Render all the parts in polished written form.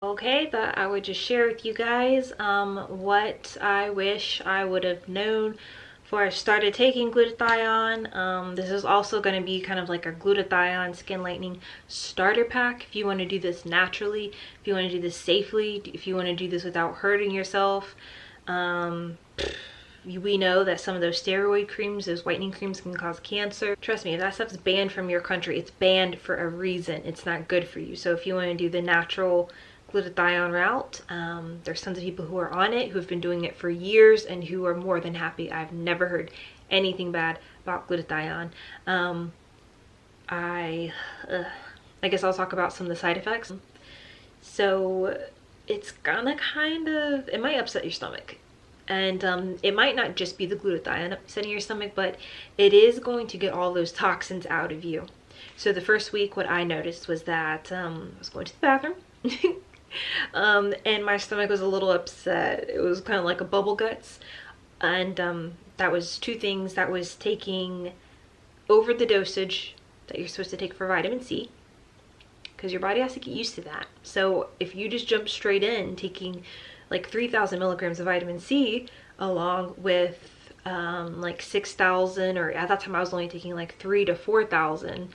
Okay, but I would just share with you guys what I wish I would have known before I started taking glutathione. This is also going to be kind of like a glutathione skin lightening starter pack if you want to do this naturally, if you want to do this safely, if you want to do this without hurting yourself. We know that some of those steroid creams, those whitening creams, can cause cancer. Trust me, if that stuff's banned from your country, it's banned for a reason. It's not good for you. So if you want to do the natural glutathione route, there's tons of people who are on it, who have been doing it for years and who are more than happy. I've never heard anything bad about glutathione. I guess I'll talk about some of the side effects. So it's gonna it might upset your stomach. And it might not just be the glutathione upsetting your stomach, but it is going to get all those toxins out of you. So the first week, what I noticed was that I was going to the bathroom and my stomach was a little upset. It was kind of like a bubble guts. And that was two things. That was taking over the dosage that you're supposed to take for vitamin C, because your body has to get used to that. So if you just jump straight in taking like 3,000 milligrams of vitamin C along with like 6,000, or at that time I was only taking like 3,000 to 4,000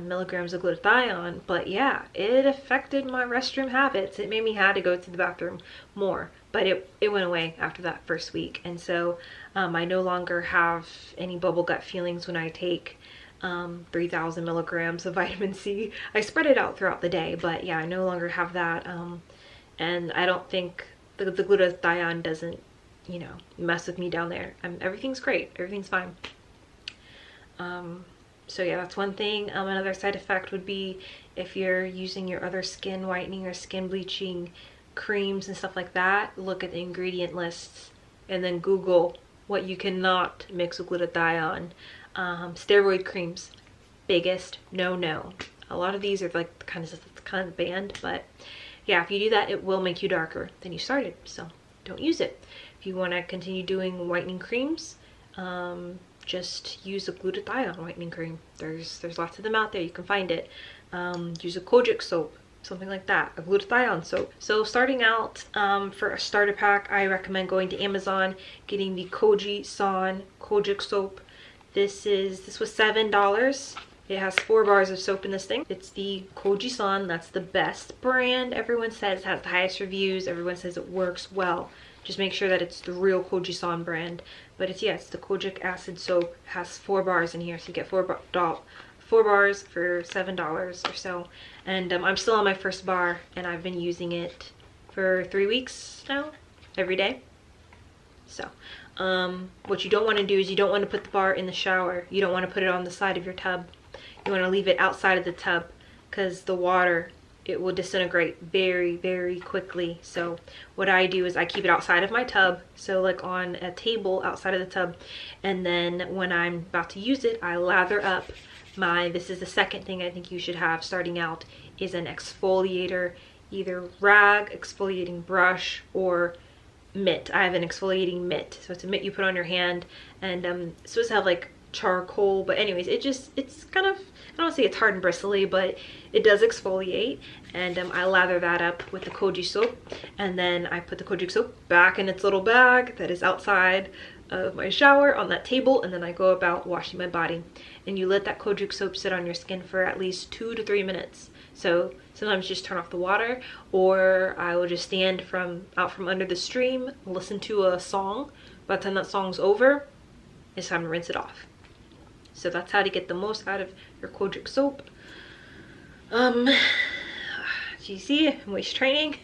milligrams of glutathione. But yeah, it affected my restroom habits. It made me had to go to the bathroom more, but it went away after that first week. And so I no longer have any bubble gut feelings when I take 3,000 milligrams of vitamin C. I spread it out throughout the day, but yeah, I no longer have that. And I don't think the glutathione doesn't, you know, mess with me down there. Everything's great. Everything's fine. So yeah, that's one thing. Another side effect would be if you're using your other skin whitening or skin bleaching creams and stuff like that, look at the ingredient lists and then Google what you cannot mix with glutathione. Steroid creams, biggest no. A lot of these are like kind of banned, but yeah, if you do that, it will make you darker than you started, so don't use it. If you want to continue doing whitening creams, just use a glutathione whitening cream. There's lots of them out there. You can find it. Use a kojic soap, something like that, a glutathione soap. So starting out, for a starter pack, I recommend going to Amazon, getting the Koji-san kojic soap. This was $7. It has 4 bars of soap in this thing. It's the Koji-san. That's the best brand. Everyone says has the highest reviews. Everyone says it works well. Just make sure that it's the real Koji-san brand. But it's the kojic acid soap. It has 4 bars in here, so you get 4 bars for $7 or so. And I'm still on my first bar, and I've been using it for 3 weeks now, every day. So what you don't want to do is you don't want to put the bar in the shower. You don't want to put it on the side of your tub. You want to leave it outside of the tub, because the water, it will disintegrate very, very quickly. So what I do is I keep it outside of my tub, so like on a table outside of the tub, and then when I'm about to use it, I lather up this is the second thing I think you should have starting out, is an exfoliator, either rag, exfoliating brush, or mitt. I have an exfoliating mitt, so it's a mitt you put on your hand, and it's supposed to have like charcoal, but anyways, it's kind of, I don't want to say it's hard and bristly, but it does exfoliate. And I lather that up with the Koji soap, and then I put the Koji soap back in its little bag that is outside of my shower on that table, and then I go about washing my body. And you let that Koji soap sit on your skin for at least 2 to 3 minutes. So sometimes just turn off the water, or I will just stand out from under the stream, listen to a song. By the time that song's over, it's time to rinse it off. So that's how to get the most out of your kojic soap. Do you see waist training?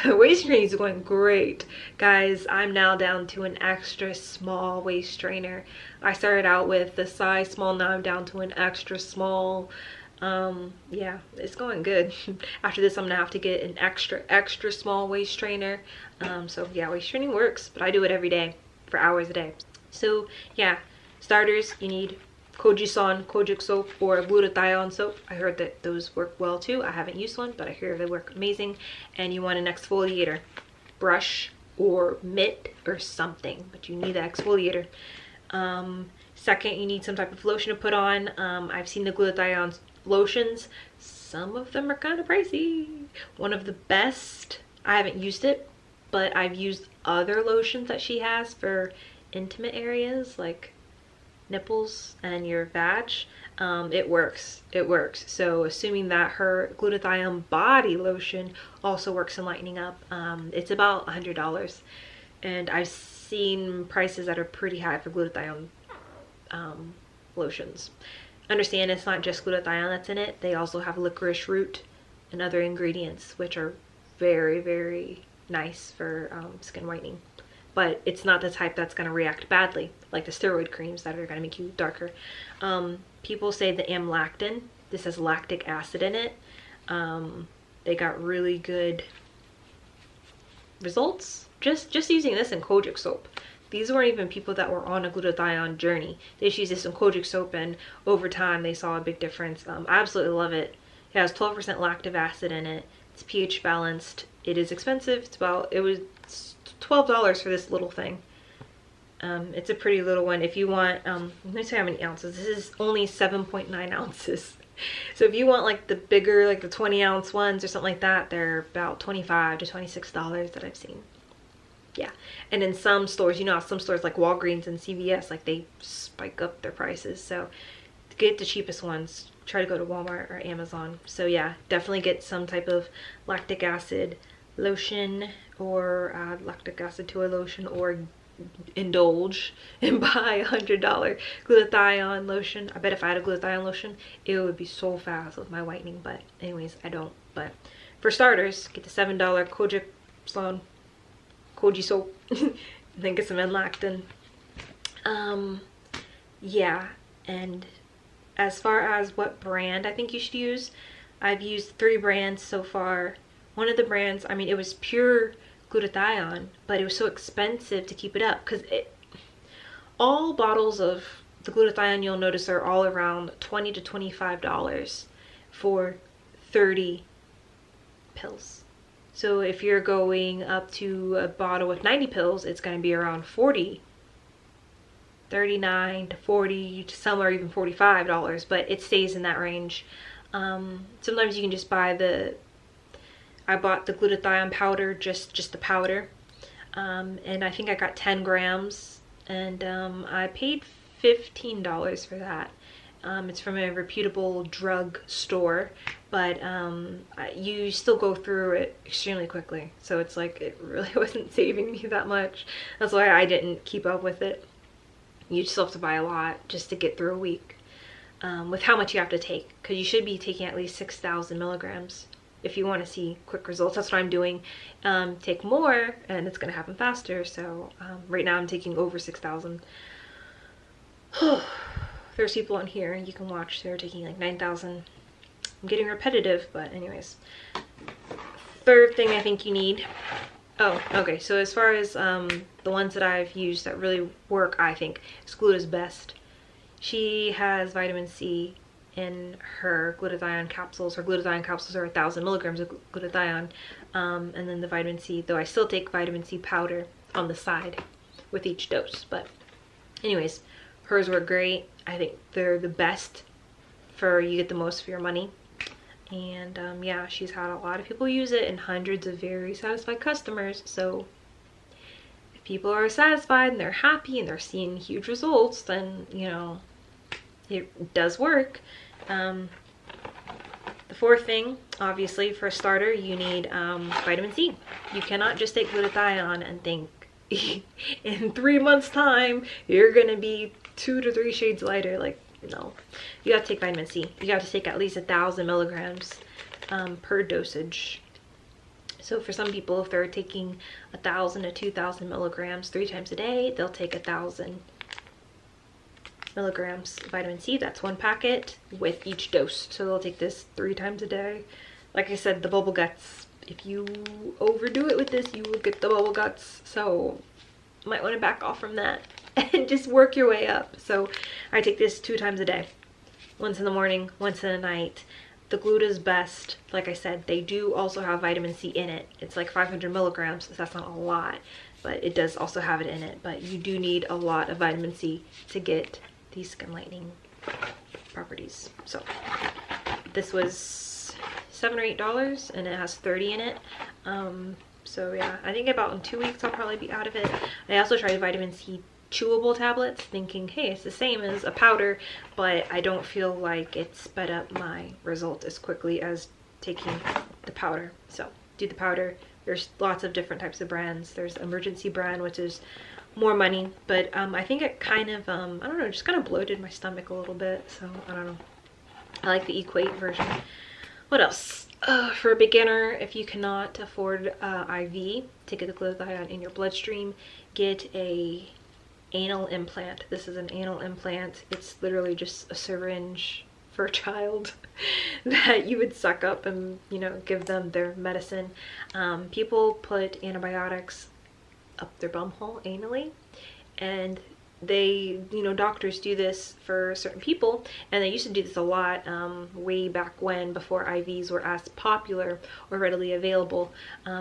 Waist training is going great, guys. I'm now down to an extra small waist trainer. I started out with the size small, now I'm down to an extra small. Yeah, it's going good. After this, I'm gonna have to get an extra small waist trainer. So yeah, waist training works, but I do it every day for hours a day. So yeah, starters, you need Koji-san kojic soap or glutathione soap. I heard that those work well too. I haven't used one, but I hear they work amazing. And you want an exfoliator, brush or mitt or something, but you need the exfoliator. Second, you need some type of lotion to put on. I've seen the glutathione lotions some of them are kind of pricey. One of the best, I haven't used it, but I've used other lotions that she has for intimate areas like nipples and your vag. It works. So assuming that her glutathione body lotion also works in lightening up, it's about $100, and I've seen prices that are pretty high for glutathione lotions. Understand it's not just glutathione that's in it. They also have licorice root and other ingredients, which are very, very nice for skin whitening. But it's not the type that's going to react badly, like the steroid creams that are going to make you darker. People say the amlactin, this has lactic acid in it. They got really good results just using this in Kojic soap. These weren't even people that were on a glutathione journey. They just used this in Kojic soap, and over time they saw a big difference. I absolutely love it. It has 12% lactic acid in it. It's pH balanced. It is expensive. It was $12 for this little thing. It's a pretty little one. If you want, let me see how many ounces. This is only 7.9 ounces. So if you want like the bigger, like the 20-ounce ones or something like that, they're about $25 to $26 that I've seen. Yeah, and in some stores, you know, some stores like Walgreens and CVS, like they spike up their prices. So to get the cheapest ones, try to go to Walmart or Amazon. So yeah, definitely get some type of lactic acid lotion, or add lactic acid to a lotion, or indulge and buy $100 glutathione lotion. I bet if I had a glutathione lotion, it would be so fast with my whitening, but anyways, I don't. But for starters, get the $7 Koji soap, and then get some amlactin. Yeah, and as far as what brand I think you should use, I've used 3 brands so far. One of the brands, I mean, it was pure glutathione, but it was so expensive to keep it up, because all bottles of the glutathione, you'll notice, are all around $20 to $25 for 30 pills. So if you're going up to a bottle with 90 pills, it's going to be around $40, $39 to $40, to some are even $45, but it stays in that range. Sometimes you can just buy I bought the glutathione powder, just the powder, and I think I got 10 grams, and I paid $15 for that. It's from a reputable drug store, but you still go through it extremely quickly. So it's like, it really wasn't saving me that much. That's why I didn't keep up with it. You still have to buy a lot just to get through a week, with how much you have to take, because you should be taking at least 6,000 milligrams if you want to see quick results. That's what I'm doing. Take more and it's going to happen faster. So right now I'm taking over 6,000. There's people on here you can watch, they're taking like 9,000. I'm getting repetitive, but anyways. Third thing I think you need. Oh, okay, so as far as the ones that I've used that really work, I think Glutathione Best. She has vitamin C in her glutathione capsules. Her glutathione capsules are 1,000 milligrams of glutathione, and then the vitamin C, though I still take vitamin C powder on the side with each dose. But anyways, hers were great. I think they're the best for, you get the most for your money. And yeah, she's had a lot of people use it and hundreds of very satisfied customers. So if people are satisfied and they're happy and they're seeing huge results, then, you know, it does work. The fourth thing, obviously, for a starter, you need vitamin C. You cannot just take glutathione and think in 3 months time you're gonna be 2 to 3 shades lighter. Like, no, you gotta take vitamin C. You gotta take at least 1,000 milligrams per dosage. So for some people, if they're taking 1,000 to 2,000 milligrams 3 times a day, they'll take 1,000 milligrams vitamin C. That's 1 packet with each dose. So they'll take this 3 times a day. Like I said, the bubble guts, if you overdo it with this, you will get the bubble guts. So you might want to back off from that and just work your way up. So I take this 2 times a day, once in the morning, once in the night. The Glutathione Best, like I said, they do also have vitamin C in it. It's like 500 milligrams, so that's not a lot, but it does also have it in it. But you do need a lot of vitamin C to get these skin lightening properties. So this was $7 or $8, and it has 30 in it. So yeah, I think about in 2 weeks I'll probably be out of it. I also tried vitamin C chewable tablets, thinking, hey, it's the same as a powder, but I don't feel like it sped up my result as quickly as taking the powder. So do the powder. There's lots of different types of brands. There's emergency brand, which is more money, but I think it kind of I don't know, just kind of bloated my stomach a little bit, so I don't know. I like the Equate version. What else? For a beginner, if you cannot afford IV to get the glutathione in your bloodstream, get a anal implant. This is an anal implant. It's literally just a syringe for a child that you would suck up and, you know, give them their medicine. People put antibiotics up their bumhole anally, and they, you know, doctors do this for certain people, and they used to do this a lot way back when, before IVs were as popular or readily available,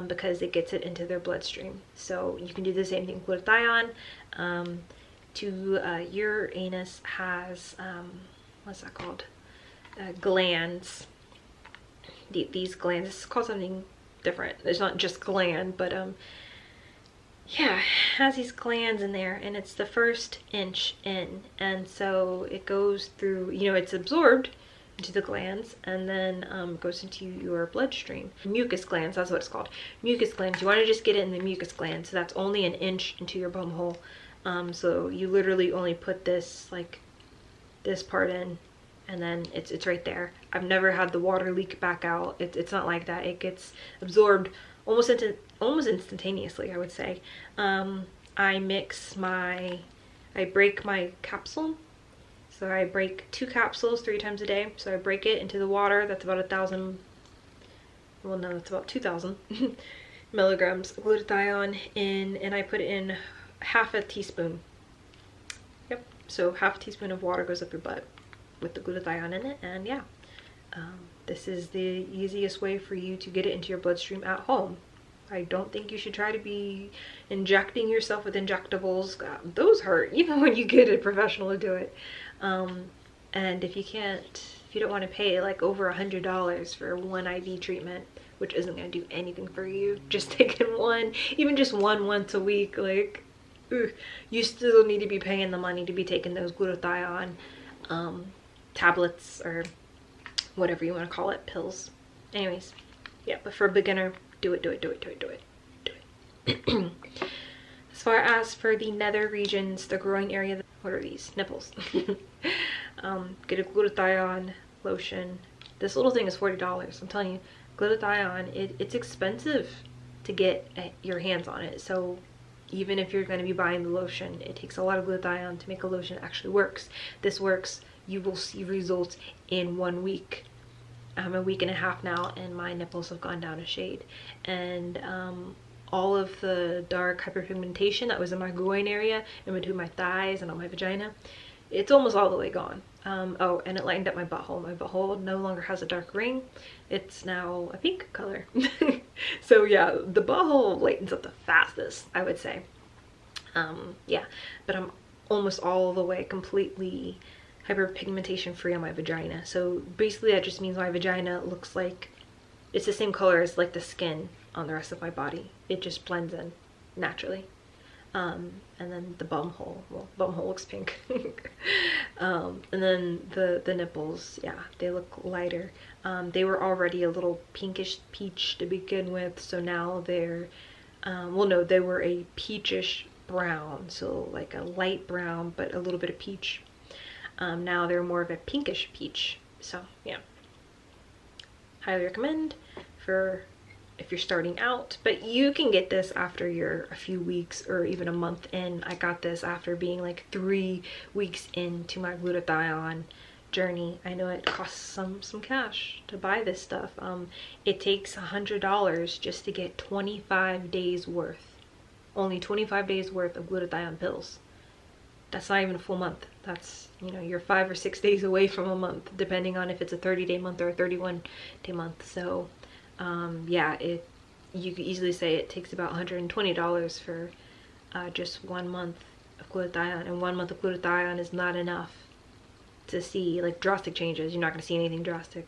because it gets it into their bloodstream. So you can do the same thing with glutathione. Your anus has what's that called, glands. These glands, it's called something different. It's not just gland, but yeah, it has these glands in there, and it's the first inch in, and so it goes through, you know, it's absorbed into the glands, and then goes into your bloodstream. Mucus glands, that's what it's called. Mucus glands. You want to just get it in the mucus gland, so that's only an inch into your bumhole. So you literally only put this, like, this part in, and then it's right there. I've never had the water leak back out. It's not like that. It gets absorbed almost instantaneously, I would say. I break my capsule. So I break 2 capsules 3 times a day. So I break it into the water. That's about 1,000, well no, that's about 2,000 milligrams of glutathione in, and I put it in half a teaspoon. Yep, so half a teaspoon of water goes up your butt with the glutathione in it, and yeah. This is the easiest way for you to get it into your bloodstream at home. I don't think you should try to be injecting yourself with injectables. God, those hurt, even when you get a professional to do it. And if you don't want to pay like over $100 for one IV treatment, which isn't going to do anything for you, just taking one, even just one once a week, like, you still need to be paying the money to be taking those glutathione tablets, or whatever you want to call it, pills. Anyways, yeah, but for a beginner, do it. As far as for the nether regions, the growing area, what are these? Nipples. Get a glutathione lotion. This little thing is $40. I'm telling you, glutathione, it's expensive to get your hands on it. So even if you're going to be buying the lotion, it takes a lot of glutathione to make a lotion that actually works. This works. You will see results in 1 week. I'm a week and a half now, and my nipples have gone down a shade, and all of the dark hyperpigmentation that was in my groin area, in between my thighs and on my vagina, it's almost all the way gone. Oh, and it lightened up my butthole. My butthole no longer has a dark ring. It's now a pink color. So yeah, the butthole lightens up the fastest, I would say. Yeah, but I'm almost all the way completely hyperpigmentation free on my vagina. So basically that just means my vagina looks like it's the same color as like the skin on the rest of my body. It just blends in naturally. And then the bumhole, well, bumhole looks pink. And then the nipples, yeah, they look lighter. They were already a little pinkish peach to begin with, so now they're well, no, they were a peachish brown, so like a light brown but a little bit of peach. Now they're more of a pinkish peach. So yeah, highly recommend for if you're starting out, but you can get this after you're a few weeks or even a month in. I got this after being like 3 weeks into my glutathione journey. I know it costs some cash to buy this stuff. It takes $100 just to get 25 days worth, only 25 days worth of glutathione pills. That's not even a full month. That's, you know, you're 5 or 6 days away from a month, depending on if it's a 30-day month or a 31-day month. So yeah, you could easily say it takes about $120 for just 1 month of glutathione, and 1 month of glutathione is not enough to see like drastic changes. You're not going to see anything drastic.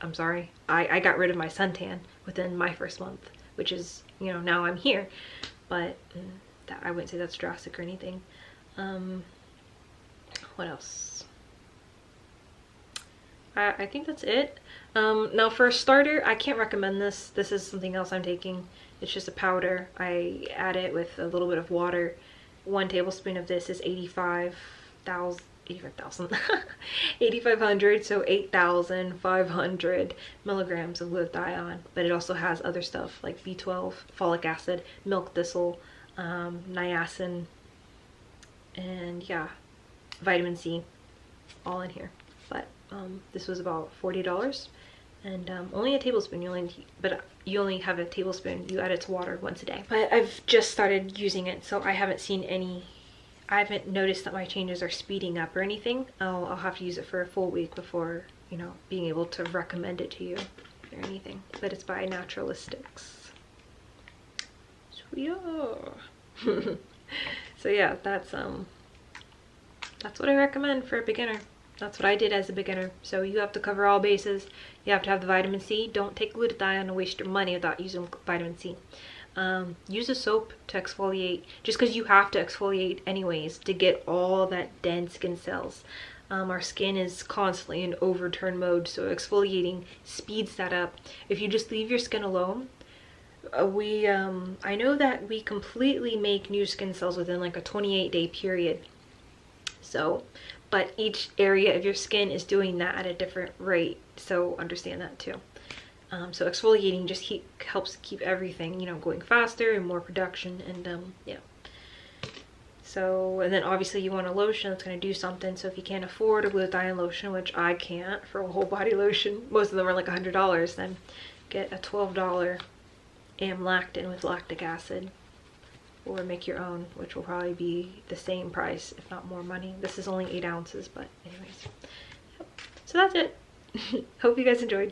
I'm sorry. I got rid of my suntan within my first month, which is, you know, now I'm here. But that, I wouldn't say that's drastic or anything. What else? I think that's it. Now for a starter, I can't recommend this. This is something else I'm taking. It's just a powder. I add it with a little bit of water. 1 tablespoon of this is 8,500, so 8,500 milligrams of glutathione. But it also has other stuff like B12, folic acid, milk thistle, niacin, and yeah, vitamin C, all in here. But this was about $40, and only a tablespoon. But you only have a tablespoon. You add it to water once a day. But I've just started using it, so I haven't seen any. I haven't noticed that my changes are speeding up or anything. I'll have to use it for a full week before, you know, being able to recommend it to you or anything. But it's by Naturalistics. So yeah. So yeah, that's what I recommend for a beginner. That's what I did as a beginner. So you have to cover all bases. You have to have the vitamin C. Don't take glutathione and waste your money without using vitamin C. Use a soap to exfoliate, just because you have to exfoliate anyways to get all that dead skin cells. Our skin is constantly in overturn mode, so exfoliating speeds that up. If you just leave your skin alone, I know that we completely make new skin cells within like a 28-day period. So, but each area of your skin is doing that at a different rate, so understand that too. So exfoliating just helps keep everything, you know, going faster and more production, and yeah. So, and then obviously you want a lotion that's going to do something. So if you can't afford a glutathione lotion, which I can't for a whole body lotion, most of them are like $100, then get a $12 amlactin with lactic acid, or make your own, which will probably be the same price, if not more money. This is only 8 ounces, but anyways. Yep. So that's it. Hope you guys enjoyed.